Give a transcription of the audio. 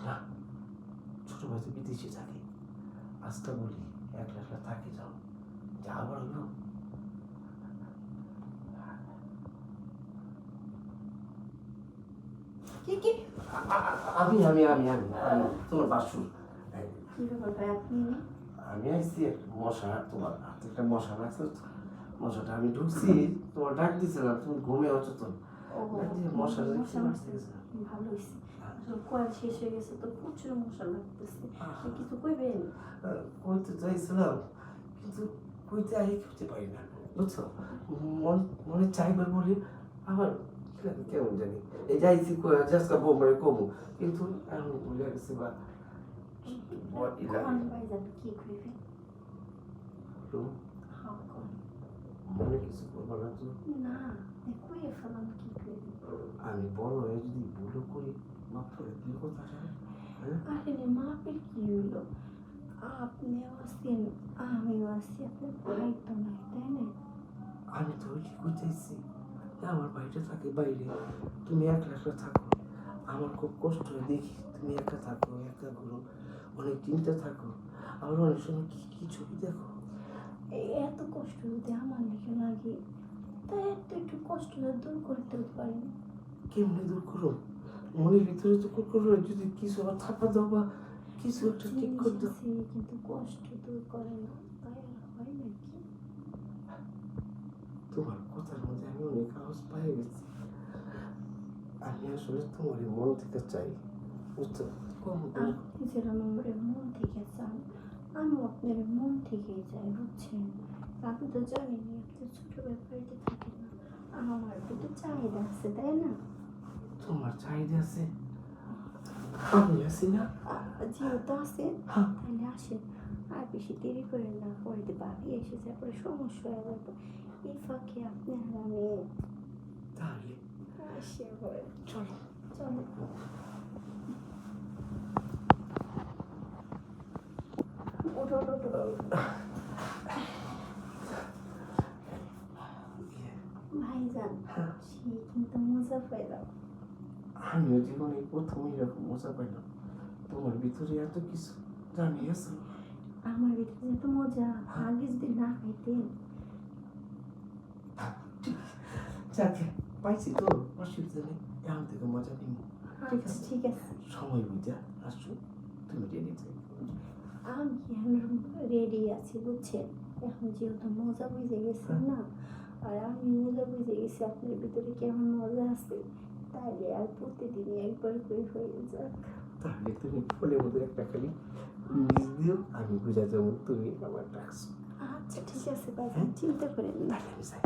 না, ছোট ভাই তো বিদেশে থাকে। আজকে বলি একলা একলা থাকে যাও, যা আবার হইল। কি আমি আমি আমি আমি আমি তোমার বাসু। কি ব্যাপার ভাই আপনি? আমি আইসি একটা মশা, তোমার হাতে একটা মশা রাখছো তো, মশাটা আমি ঢুকছি, তোমার ডাক দিছিলাম, তুমি ঘুমে অচেতন। মশা মশা মারছে, ভালো হয়েছে। আসলে কয়েল শেষ হয়ে গেছে তো প্রচুর মশা লাগতেছে। কিছু কইবেন? কইতে চাইছিলাম, কিন্তু কইতে আগে করতে পারি না, বুঝছো? মনে চাইবার বলি আমার কেমন জানি এই যাইছি জাস্কা বোমরে কমু, কিন্তু এখন ভুলে গেছি বা কি কইবেন? মনে কিছু করবো না তো? না, কইয়ে ফেলাম কি কইবেন? আমি বড় হয়ে যদি ভুলও করি মাফ করে দিলে কথা যায়। আরে মাপের কি হইলো? আপনিও আছেন, আমিও আছি, আপনার ভাই তো নাই, তাই না? আমি তো ওই কইতেছি আমার বাড়িটা থাকে বাইরে, তুমি একলা একলা থাকো, আমার খুব কষ্ট হয় দেখি তুমি একা থাকো, একা ঘুরো, অনেক চিন্তা থাকো, আবার অনেক সময় কি ছবি দেখো। এত কষ্ট যদি আমার লিখে লাগে, তাই একটু কষ্ট দূর করতে পারি। কেমনি দূর করো? মনের ভিতরে তো করো, যদি কিছু আবার থাপা দাও বা কিছু একটা ঠিক করে দাও। কিন্তু কষ্ট দূর করে না, তাই আর হয় নাকি? তোমার কথার মধ্যে আমি অনেক আওয়াজ পাই গেছি। আমি আসলে তোমার মন থেকে চাই, বুঝছো? আপনি যেরকম আমার মন থেকে চান, আমি আপনার মন থেকেই চাই, বুঝছেন? আপনি তো জানেনি আপনি ছোট ব্যাপারটি থাকে না, আমার একটু চাহিদা আছে, তাই না? তোমার চাহিদা আছে, আমি আছি না? যেহেতু আছে তাহলে আসেন, আর বেশি দেরি করেন না, পরে ভাবি এসে যায়, পরে সমস্যা হয়ে যাবে। এই ফাঁকে আপনি আর আমি তাহলে আসে পরে চলো চলো। ওঠো ওঠো ওঠো। ভাইজান, সে কিন্তু মজা পাইলাম। আমিও জীবনে প্রথম এরকম মজা পাইলাম, তোমার ভিতরে এত কিছু জানি আছে। আমার ভিতরে এত মজা, আগে যদি না খাইতেন। যাকে পাইছি তো অসুবিধা নেই, এখন থেকে মজা নিব। ঠিক আছে সময় বুঝা আসছো, তুমি রেডি থাকো। আমি রেডি আছি, বুঝছেন? এখন যেহেতু মজা বুঝে গেছে না, আর আমি মজা বুঝে গেছি আপনার ভিতরে কেমন মজা আছে, তাইলে আর প্রতিদিনই একবার করে হয়ে যাক। তাহলে তুমি ফোনের মধ্যে একটা খালি মিস দিও, আমি বুঝা যাবো তুমি আমার ডাকছো। আচ্ছা ঠিক আছে ভাই, চিন্তা করেন না। তাহলে আমি যাই।